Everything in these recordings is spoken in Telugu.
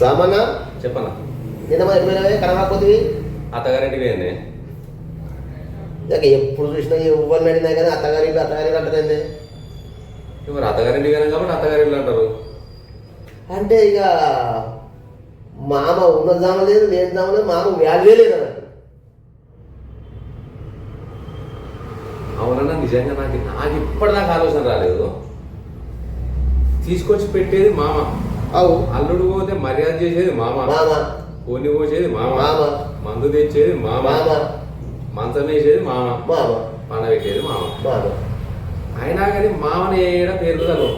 సామానా చెప్పనా నిన్న ఎప్పుడైనా కనబడకపోతే అత్తగారింటి పోయింది. ఇక ఎప్పుడు చూసినా ఎవరిని అడిగినా కానీ అత్తగారి అంటారండి. మరి అత్తగారింటి పోయినా కాబట్టి అత్తగారింటి అంటారు. అంటే ఇక మామ ఉన్న జామ లేదు లేని జామ లేదు, మామ వ్యాల్యూ లేదు అన్నట్టు. అవునన్నా నిజంగా నాకు ఇప్పటిదాకా ఆలోచన రాలేదు. తీసుకొచ్చి పెట్టేది మామ, అవు అల్లుడు పోతే మర్యాద చేసేది మామ, కొన్ని పోసేది మామ, మందు తెచ్చేది మామ, మంచం వేసేది మామ, పన పెట్టేది మామ. అయినా కానీ మామని ఏడ పేరుదలు.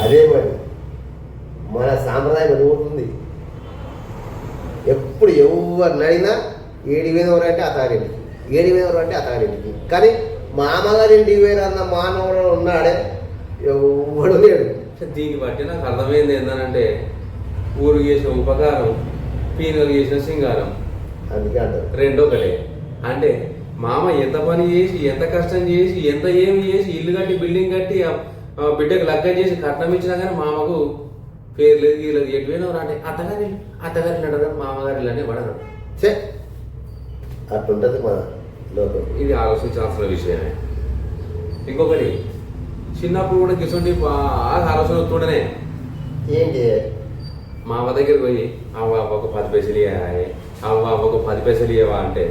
అదే మరి మన సాంప్రదాయం ఎదుగుతుంది. ఎప్పుడు ఎవరిని అడిగినా ఏడి వేదవరు అంటే అత్తగారింటికి, ఏడి వేదవరు అంటే అత్తగారింటికి. కానీ మామగారింటికి వేరు అన్న మానవుడు ఉన్నాడే ఎవడు లేడు. దీన్ని బట్టి నాకు అర్థమైంది ఏంటంటే ఊరు చేసిన ఉపకారం పీనలు చేసిన సింగారం. అందుకే అంటారు రెండో ఒకటే. అంటే మామ ఎంత పని చేసి ఎంత కష్టం చేసి ఎంత ఏమి చేసి ఇల్లు కట్టి బిల్డింగ్ కట్టి బిడ్డకు లగ్గం చేసి కట్నం ఇచ్చినా కానీ మామకు పేరు లేదు గీలేదు. ఎటువైనా అంటే అత్తగారి అంటారు, మామగారి అనే పడరు. సే అట్లుంటుంది మన లోకం. ఇది ఆలోచించాల్సిన విషయమే. ఇంకొకటి, చిన్నప్పుడు కూడా గిసండి బాగా ఆలోచన వస్తుండనే ఏంటి మామ దగ్గరికి పోయి అవ్వ ఒక 10 పైసలు ఇవ్వాలి, అవ్వ ఒక 10 పైసలు ఇవ్వవా అంటే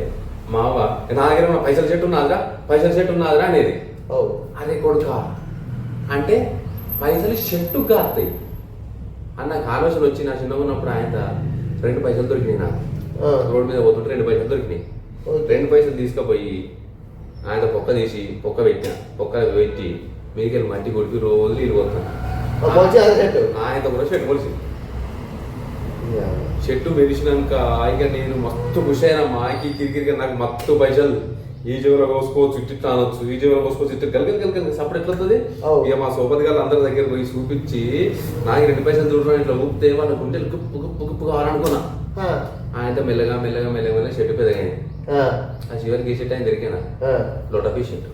మా అవ్వ నా దగ్గర మన పైసల చెట్టు ఉన్నదిరా అనేది. అదే కొడుక అంటే పైసలు చెట్టు కాస్తాయి అన్న ఆలోచన వచ్చి నా చిన్నగా ఉన్నప్పుడు ఆయన 2 పైసలు దొరికినాయి. నాకు రోడ్డు మీద పోతుంటే 2 పైసలు దొరికినాయి. 2 పైసలు తీసుకుపోయి ఆయన పొక్క తీసి పొక్క పెట్టి మీకెళ్ళి మట్టి కొడుకు రోజు నీళ్ళు పోతాను. ఆయనతో కూడా చెట్టు కొలిసి చెట్టు మెరిసినాక ఇక నేను మస్తు ఖుషి అయినా మాకి కిరికిరిగా నాకు మత్తు పైసలు ఈ జీవులో కోసుకోవచ్చు ఇట్టు అనొచ్చు, ఈ జీవులో కోసుకోవచ్చు ఇట్టు కలిగి సప్పుడు ఎట్లవుతుంది. ఇక మా సోపతి గారు అందరి దగ్గర పోయి చూపించి నాకు 2 పైసలు చూడడం ఇట్లా ఊపితే వాళ్ళ గుండెలు గుప్పు కావాలనుకున్నా. ఆయనతో మెల్లగా చెట్టు పెద్దగా ఆ చివరికి ఈ చెట్టు ఆయన దొరికానా లోటపీ చెట్టు.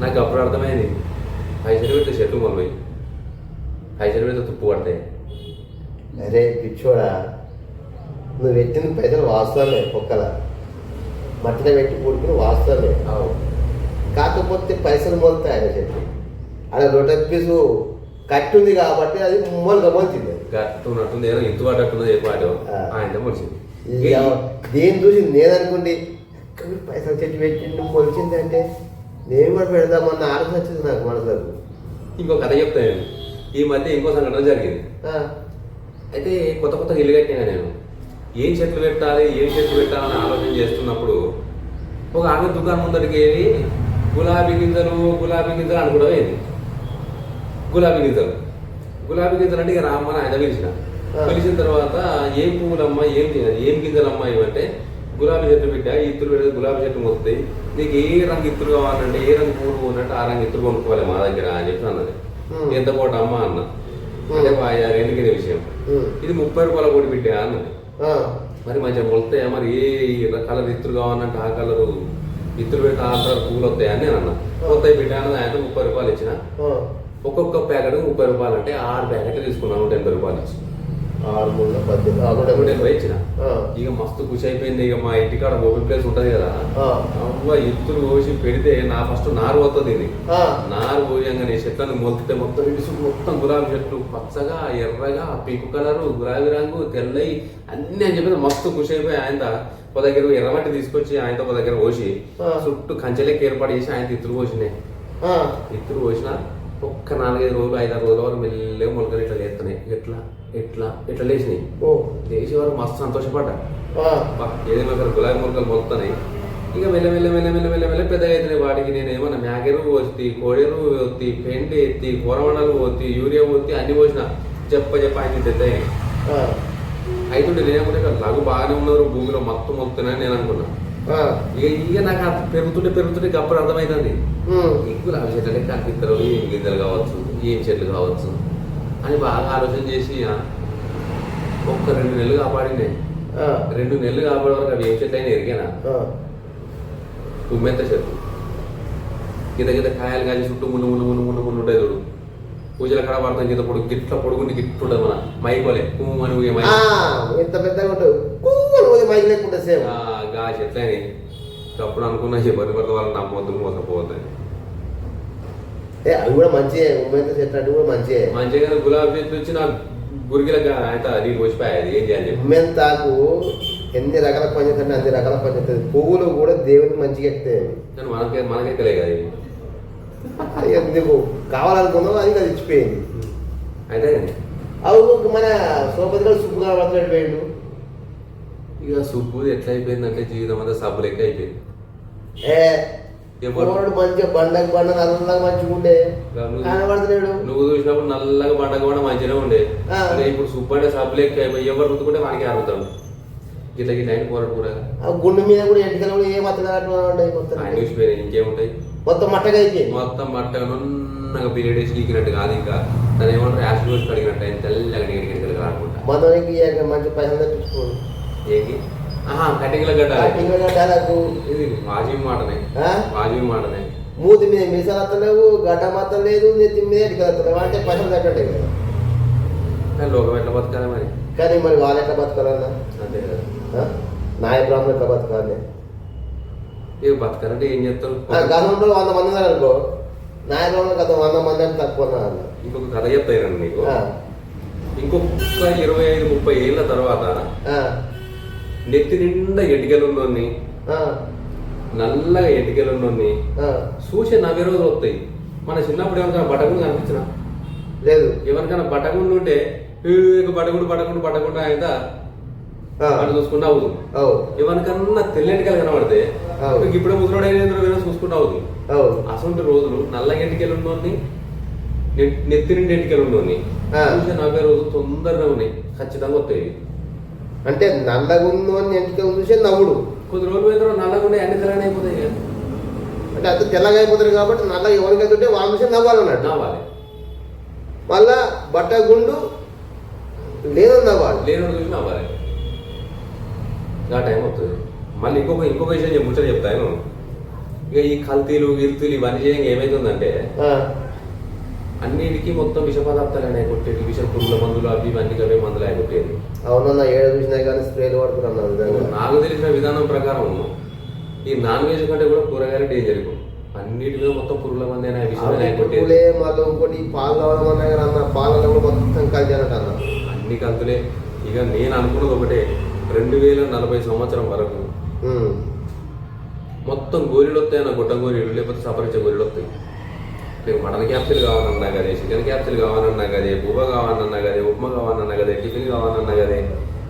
నాకు అప్పుడు అర్థమైంది పైసలు పెడితే చెట్టు మొదలు పైసలు పెడితే తుప్పు పడతాయి. అరే పిచ్చోడా, నువ్వు పెట్టిన పైసలు వాస్తవమే, ఒక్కల మట్టిలో పెట్టి పూడుకుని వాస్తవమే. కాకపోతే పైసలు మొలుతాయి ఆయన చెట్టు. అలా రొటపీసు కట్టుంది కాబట్టి అది మొలిచింది. గట్టున్నట్టుంది ఏదో ఇంత పడ్డట్టున్నది ఏ పాట ఆయన మొలిచింది. దేని చూసి నేను అనుకుంటే పైసలు చెట్టు పెట్టి మొలిచింది అంటే నేను కూడా పెడదామన్న ఆలోచన వచ్చింది నాకు మనసులకు. ఇంకో కథ చెప్తాను. ఈ మధ్య ఇంకో సంఘటన జరిగింది. అయితే కొత్త ఇల్లు కట్టినా నేను ఏం చెట్లు పెట్టాలని ఆలోచన చేస్తున్నప్పుడు ఒక ఆమె దుకాణం ముందరికి వెళ్ళి గులాబీ గింజలు అనుకుంటా పోయింది. గులాబీ గింజలు అంటే ఇక రామ్మని ఆయన పిలిచిన తర్వాత ఏం పువ్వులమ్మా ఏం గింజలమ్మా ఇవంటే గులాబీ చెట్లు పెట్టా, ఇత్తులు పెడితే గులాబీ చెట్లు మొత్తాయి, నీకు ఏ రంగు ఇత్తులు కావాలంటే ఏ రంగు పువ్వులు ఉన్నట్టు ఆ రంగు ఇత్తులు కొనుక్కోవాలి మా దగ్గర అని చెప్పి అన్నది. ఎంత పూట అమ్మ అన్న అంటే 2 విషయం. ఇది 30 రూపాయల కోటి పెట్టా అన్నది. మరి మంచిగా మొలుతాయా, మరి ఏ కలర్ ఇత్తులు కావాలంటే ఆ కలరు ఇత్తులు పెట్టి ఆ కలర్ పువ్వులు వస్తాయా అని నేను అన్నా. కొత్తవి పెట్టా అన్నది. ఆయన 30 రూపాయలు ఇచ్చిన. ఒక్కొక్క ప్యాకెట్ 30 రూపాయలు అంటే 6 ప్యాకెట్లు తీసుకున్నాను 180 రూపాయలు ఇచ్చి 180 ఇచ్చిన. ఇక మస్తు ఖుషి అయిపోయింది. ఇక మా ఇంటికాడ ఓపెన్ ప్లేస్ ఉంటది కదా, అవ్వ ఎత్తులు కోసి పెడితే నా ఫస్ట్ నారు పోతుంది. ఇది నారు పోయంగానే చెట్లను మొలితే మొత్తం ఇటు మొత్తం గులాబీ చెట్లు పచ్చగా ఎర్రగా పింక్ కలరు గులాబీ రంగు తెల్లయి అన్ని అని చెప్పి మస్తు ఖుషి అయిపోయి ఆయన ఒక దగ్గర ఎర్రమట్టి తీసుకొచ్చి ఆయనతో ఒక దగ్గర పోసి చుట్టూ కంచెలకి ఏర్పాటు చేసి ఆయన ఇత్తులు పోసినాయి. ఇత్తులు పోసిన ఒక్క 4-5 రోజులు 5-6 రోజుల వరకు మెల్లగా మొలకలు ఇట్లా లేస్తున్నాయి. ఎట్లా లేచినాయి. లేచి వరకు మస్తు సంతోషపడ్డా. ఏదైనా ఒకరు గులాబీ మొలకలు మొలుతున్నాయి. ఇక మెల్ల పెద్దగా అవుతున్నాయి. వాటికి నేను ఏమన్నా మ్యాగెరువు పోతి, కోడెరువు పోతి, పెండి ఎత్తి, కూరమండలు పోతి, యూరియా పోతి అన్ని పోసిన చెప్ప ఆయన పెద్ద అవుతుంటే నేనేమంటే లఘు బాగానే ఉన్నారు భూమిలో మొత్తం మొలుతున్నాయని నేను అనుకున్నా. ఇక నాకు పెరుగుతుంటే గప్పుడు అర్థమవుతుంది గులాబీ చెట్లే కనిపిస్తారు, ఏం గింజలు కావచ్చు, ఏం చెట్లు కావచ్చు అని బాగా ఆలోచన చేసి ఒక్క 2 నెలలు కాపాడింది. 2 నెలలు కాపాడే వరకు అవి ఏం చెట్లు అయినా ఎరిగానా తుమ్మెంత చెట్టు కింద కాయలు కాసి చుట్టూ మున్ను ఉంటాయి చూడు పూజల కాడ పడతాం కింద పొడుగు గిట్ల పొడుగుండి గిట్టుంటది మన మైకోలే అని ఎంత పెద్దగా ఉంటుంది మైక్ లేకుండా సేమ్ గా చెట్లని అప్పుడు అనుకున్నా బరి పడితే వాళ్ళు నమ్మొద్దు మోసపోవద్దని. అవి కూడా మంచిగా ఉమ్మెంత చెట్లు అంటే కూడా మంచిగా గులాబీ చెట్లు వచ్చి నాకు గురిగిలగా అయితే అది పోసిపోయాది ఏం చేయాలి. ఉమ్మెంతాకు ఎన్ని రకాల పనిచేస్తుంది అన్ని రకాల పనిచేస్తుంది. పువ్వులు కూడా దేవునికి మంచిగా ఎక్కుతాయి. మనకెక్కలే కదా అది ఎందుకు కావాలనుకున్నావు అది అది ఇచ్చిపోయింది. అయితే అవు మన సోపతి గారు సుబ్బు కావాల్సినట్టు పోయిండు. ఇక సుబ్బు ఎట్లా అయిపోయిందంటే జీవితం అంతా సబ్బు లెక్క అయిపోయింది. మంచిగా బండకు బండ నల్లగా మంచిగా ఉండే కనబడతలేడు. నువ్వు చూసినప్పుడు నల్లగా బండకు కూడా మంచిగా ఉండే. ఇప్పుడు సుబ్బు అంటే సబ్బు లెక్క అయిపోయి ఎవరు రుద్దుకుంటే మనకి అరుగుతాడు. గిట్ల గిట్ల అయిన కూరడు కూడా గుండె మీద కూడా ఎంటికలు కూడా ఏం అత్తగా చూసిపోయినాయి. ఇంకేముంటాయి మొత్తం మట్టగా అయిపోయింది. మొత్తం మట్టగా నున్నగా పీరియడ్ వేసి గీకినట్టు కాదు. ఇంకా దాని ఏమంటారు యాసిడ్ రోజు కడిగినట్టు ఆయన తెల్లగా నీడికి ఆడుకుంటా మనకి మంచి పైసలు తెప్పించుకోండి. ఏంటి కటింగ్ల గడ్డ ఇది వాజీవి మాటనే మూతి మీద మీసాలు అత్తలేవు, గడ్డ మాత్రం లేదు, నెత్తి మీద ఎటుకలు అత్తలేవు. అంటే పైసలు తగ్గట్టే కదా. లోకం ఎట్లా బతకాలి మరి? కానీ మరి వాళ్ళు ఎట్లా బతకాలన్నా? అంతే కదా. నాయ బ్రాహ్మణులు ఎట్లా బతకాలి? ఇక బతకాలంటే ఏం చెప్తారు? గతంలో 100 మంది ఉన్నారు అనుకో, నాయ బ్రాహ్మణులు గత 100 మంది అంటే తక్కువ. ఇంకొక కథ చెప్తాను నీకు. ఇంకొక 25-30 ఏళ్ళ తర్వాత నెత్తి నిండా ఎంటికలున్నోని, నల్లగా ఎంటికలున్నోని చూసే 40 రోజులు వస్తాయి. మన చిన్నప్పుడు ఎవరికైనా బట్టగుండు కనిపించిన లేదు. ఎవరికైనా బట్టగుండు ఉంటే బట్టగుండు ఆయన వాళ్ళు చూసుకుంటూ అవుతుంది. ఎవరికన్నా తెల్లెంటికలు కనబడితే ఇప్పుడే ముసలోడైనా చూసుకుంటూ అవుతుంది. అసలు రోజులు నల్ల ఎంటికలు ఉన్నోని, నెత్తి నిండి ఎంటికలు ఉన్నోని చూసే 40 రోజులు తొందరగా ఉన్నాయి. ఖచ్చితంగా వస్తాయి. అంటే నల్లగుండు అని ఎంటికలు చూసే నవ్వుడు. కొద్ది రోజులు పోయిన నల్లగా ఉండే అన్ని తెల్లగా అయిపోతాయి. అంటే అంత తెల్లగా అయిపోతుంది కాబట్టి నల్లగా ఎవరికి ఉంటే వాళ్ళ చూసే నవ్వాలన్నట్టు. నవ్వాలి. మళ్ళా బట్ట గుండు లేదని నవ్వాలి. లేనోడు చూసి నవ్వాలి. ఆ టైం వస్తుంది. మళ్ళీ ఇంకొక విషయం ముచ్చట చెప్తాను. ఇక ఈ కల్తీలు గిల్తీలు ఇవన్నీ చేయంగా ఏమైతుందంటే అన్నిటికీ మొత్తం విష పదార్థాలు అనేవి కొట్టేది. విష పురుగుల మందులు అవి ఇవన్నీ అవే మందులు అయి కొట్టేది. అవునన్నా ఏడు చూసినా కానీ స్ప్రేలు పడుతున్నాను. నాకు తెలిసిన విధానం ప్రకారం ఈ నాన్ వెజ్ కంటే కూడా కూరగాయలు డేంజర్. అన్నిటిలో మొత్తం పురుగుల మంది అనే విషయం మళ్ళీ ఇంకోటి పాలు కావడం అన్నా కానీ అన్న పాలలో కూడా మొత్తం కలిసి అన్నట్టు అన్న అన్ని కంతులే. ఇక నేను అనుకున్నది ఒకటే, 2040 సంవత్సరం వరకు మొత్తం గోరీలు వస్తాయి అన్న, గొట్టం గోరీలు, లేకపోతే సపరించే గోరీలు వస్తాయి. నీకు మటన్ క్యాప్సిల్ కావాలన్నా కదే, చికెన్ క్యాప్సిల్ కావాలన్నా కదే, బువ్వ కావాలన్నా కదే, ఉప్మా కావాలన్నా కదే, టిఫిన్ కావాలన్నా కదే,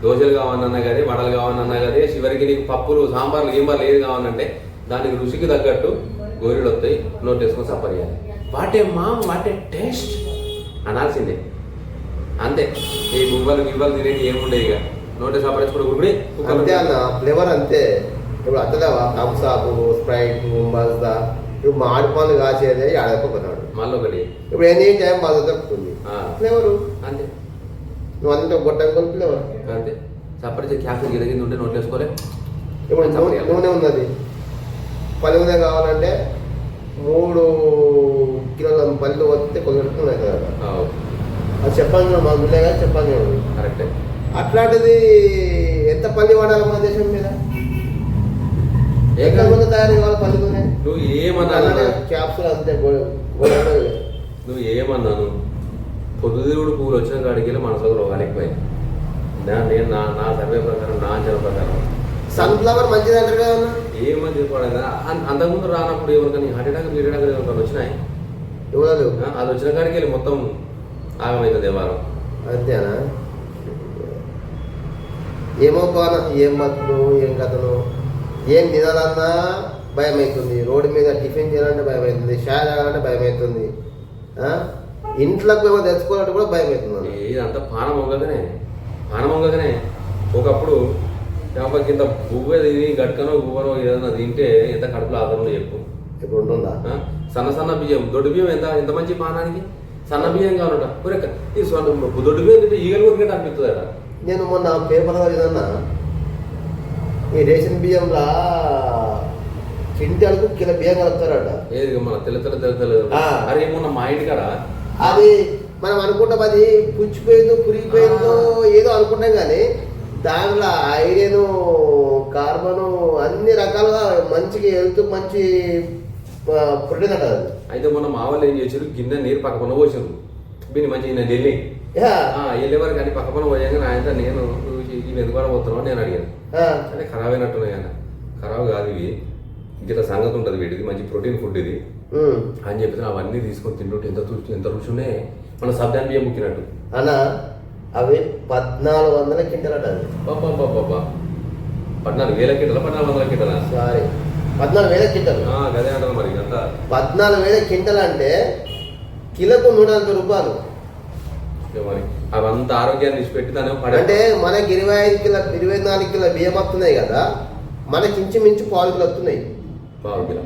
దోశలు కావాలన్నా కదే, వడలు కావాలన్నా కదే, చివరికి నీకు పప్పులు సాంబార్లు గీంబార్లు ఏది కావాలంటే దానికి రుచికి తగ్గట్టు గోరీలు వస్తాయి. నోట్ వేసుకొని సపరియాలి. What a taste అనాల్సిందే. అంతే. ఈ బువ్వలు గివ్వలు తినేవి ఏముండే ఇక నోటే సపరించుకుంటే గుడి అంతే అన్న. ఫ్లేవర్ అంతే. ఇప్పుడు అంతలేవా థమ్సాపు, స్ప్రైట్, మజ్దా, ఇప్పుడు మాడిపాలు కాసేదే ఆడకపోతున్నాడు. మళ్ళీ ఒకటి ఇప్పుడు ఎనీ టైం మజా దొరుకుతుంది. ఫ్లేవరు అంతే. నువ్వు అంతా గొట్టం ఫ్లేవర్ అంతే. సపరించే క్యాప్సిల్ గిరిగింది ఉంటే నోట్ వేసుకోలే. ఇప్పుడు నూనె ఉన్నది, 10 నూనె కావాలంటే 3 కిలోల పళ్ళు వస్తే కొంచెం నూనె కదా. అది చెప్పాను మా గుళ్ళే కదా, చెప్పాను కరెక్టే. అట్లాంటిది ఎంత పల్లి వాడాలి మన దేశం మీద? ఎక్కడ తయారు కావాలి పల్లి నూనె? నువ్వు ఏమన్నా క్యాప్సుల్ అంతే. నువ్వు ఏమన్నాను పొద్దుదేవుడు పూలు వచ్చిన కాడికి మనసులో రోగాలు ఎక్కువైంది. నేను నా సర్వే ప్రకారం, నా అంచనా ప్రకారం సన్ఫ్లవర్ మంచిది అంటారు కదా. ఏ మంచిది పడగా అంతకుముందు రానప్పుడు ఎవరికైనా హార్ట్ అటాక్ ఎవరికైనా వచ్చినాయి. ఇవ్వలేదు. అది వచ్చిన కాడికి వెళ్ళి మొత్తం ఆగమవుతుంది వ్యవహారం. అంతేనా? ఏమో కాన ఏం మతులు ఏం కథను ఏం తినాలన్నా భయం అవుతుంది. రోడ్డు మీద టిఫిన్ చేయాలంటే భయం అవుతుంది, షాయ్ తాగాలంటే భయం అవుతుంది, ఇంట్లోకి ఏమో తెచ్చుకోవాలంటే కూడా భయం అవుతుంది. ఇదంతా పానం వంగగానే ఒకప్పుడు కింద బువ్వ తిని గట్కనో గువ్వనో ఏదైనా తింటే ఎంత కడుపులో ఆదరణ చెప్పు. ఇప్పుడు ఉంటుందా? సన్న బియ్యం, దొడ్డు బియ్యం ఎంత మంచి పానానికి. సన్న బియ్యం కావాలట ఈ దొడ్డు బియ్యం తింటే ఈగలు కొరికేట అనిపిస్తుందట. నేను మొన్న పేపర్లో ఏదన్నా ఈ రేషన్ బియ్యంలా కింటాలకు కిలో బియ్యం కలుపుతారట. ఏది మన తెల్ల అరే మొన్న మా ఇంటి కాడ అది మనం అనుకుంటాం అది పుచ్చిపోయిందో పురిగిపోయిందో ఏదో అనుకుంటాం కానీ దాంట్లో ఐరన్ కార్బను అన్ని రకాలుగా మంచిగా హెల్త్ మంచి ప్రోటీన్ అంటారు. అయితే మొన్న మా వాళ్ళు ఏం చేశారు, గిన్నె నీరు పక్కన పోసారు దీన్ని మంచిగా నేను వెళ్ళి వెళ్ళే వరకు కానీ పక్కన పోయాక ఆయన నేను ఇవి ఎందుకు పోతున్నావు నేను అడిగాను. అంటే ఖరాబ్ అయినట్టున్నాయి ఆయన. ఖరాబ్ కాదు ఇవి, ఇంత సంగతి ఉంటుంది వీటిది, మంచి ప్రోటీన్ ఫుడ్ ఇది అని చెప్పి అవన్నీ తీసుకొని తింటుంటే ఎంత రుచి ఉన్నాయి. మన సబ్దాన్ బియ్యం ముక్కినట్టు అన్న. అవి 1400 క్వింటల్ అంట. బాబా 14,000 క్వింటలా 1400 క్వింటలా? Sorry 14,000 quintal. అదే అంటారు మరి. అంత 14,000 క్వింటల్ అంటే కిలోకు 140 రూపాయలు. మరి అవంతా ఆరోగ్యాన్ని ఇచ్చిపెట్టి దాని అంటే మనకి 25 కిలో 24 కిలో బియ్యం వస్తున్నాయి కదా, మనకి ఇంచుమించు 1/4 కిలో వస్తున్నాయి. 1/4 కిలో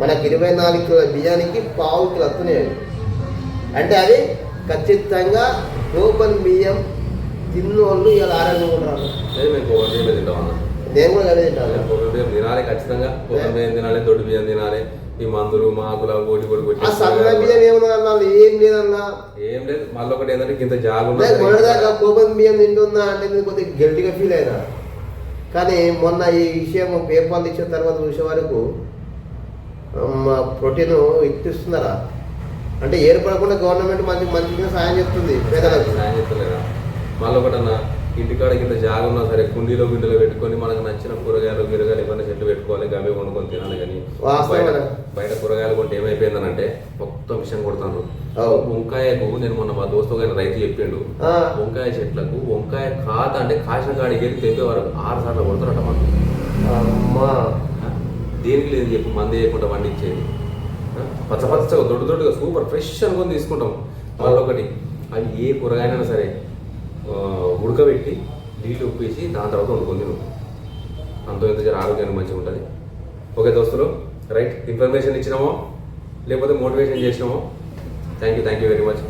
మనకి 24 కిలో బియ్యానికి 1/4 కిలో వస్తున్నాయి. అంటే అది ఖచ్చితంగా రూపాయల బియ్యం తిన్నోళ్ళు ఇలా ఆరోగ్యంగా ఉంటారు. నేను కూడా అదే తింటాను. తినాలి ఖచ్చితంగా. బియ్యం తినాలి, దొడ్డు బియ్యం తినాలి. ఈ మందులు మాకుల ఓడి కొట్టి సన్న బియ్యం ఏమన్నా ఏం లేదన్నా, ఏం లేదు. మళ్ళీ ఒకటి ఏంటంటే ఇంత జాగ్రత్త మొన్నదాకా కోపం బియ్యం తింటుందా అంటే నేను కొద్దిగా గట్టిగా ఫీల్ అయినా. కానీ మొన్న ఈ విషయం పేపర్లు ఇచ్చిన తర్వాత చూసే వరకు ప్రోటీన్ ఇప్పిస్తున్నారా అంటే ఏర్పడకుండా గవర్నమెంట్ మంచిగా సాయం చేస్తుంది పేదలకు. సాయం చేస్తలేదా? మళ్ళీ ఒకటన్నా ఇంటికాడ కింద జాగా ఉన్నా సరే కుండీలో గిండెలో పెట్టుకొని మనకు నచ్చిన కూరగాయలు గిరగాయలు ఏమైనా చెట్లు పెట్టుకోవాలి, గవే వండుకొని తినాలి. కానీ బయట కూరగాయలు కొంటే ఏమైపోయిందనంటే మొత్తం విషయం కొడతాను. వంకాయకు నేను మొన్న మా దోస్తు గారి రైతు చెప్పిండు, వంకాయ చెట్లకు వంకాయ కాత అంటే కాసిన కాడికి వెళ్ళి తెంపే వరకు 6 సార్లు కొడతారట మనకు. దేనికి లేదు చెప్పు, మంది వేయకుండా పండించేది పచ్చగా దొడ్డుగా సూపర్ ఫ్రెష్ అనుకొని తీసుకుంటాం. మళ్ళీ ఒకటి అవి ఏ కూరగాయలైనా సరే ఉడకబెట్టి నీళ్ళు ఉప్పేసి దాని తర్వాత వండుకొని నువ్వు అంతో ఎంత జర ఆరోగ్యానికి మంచిగా ఉంటుంది. ఓకే దోస్తులు, రైట్ ఇన్ఫర్మేషన్ ఇచ్చినామో లేకపోతే మోటివేషన్ చేసినామో థ్యాంక్ యూ వెరీ మచ్.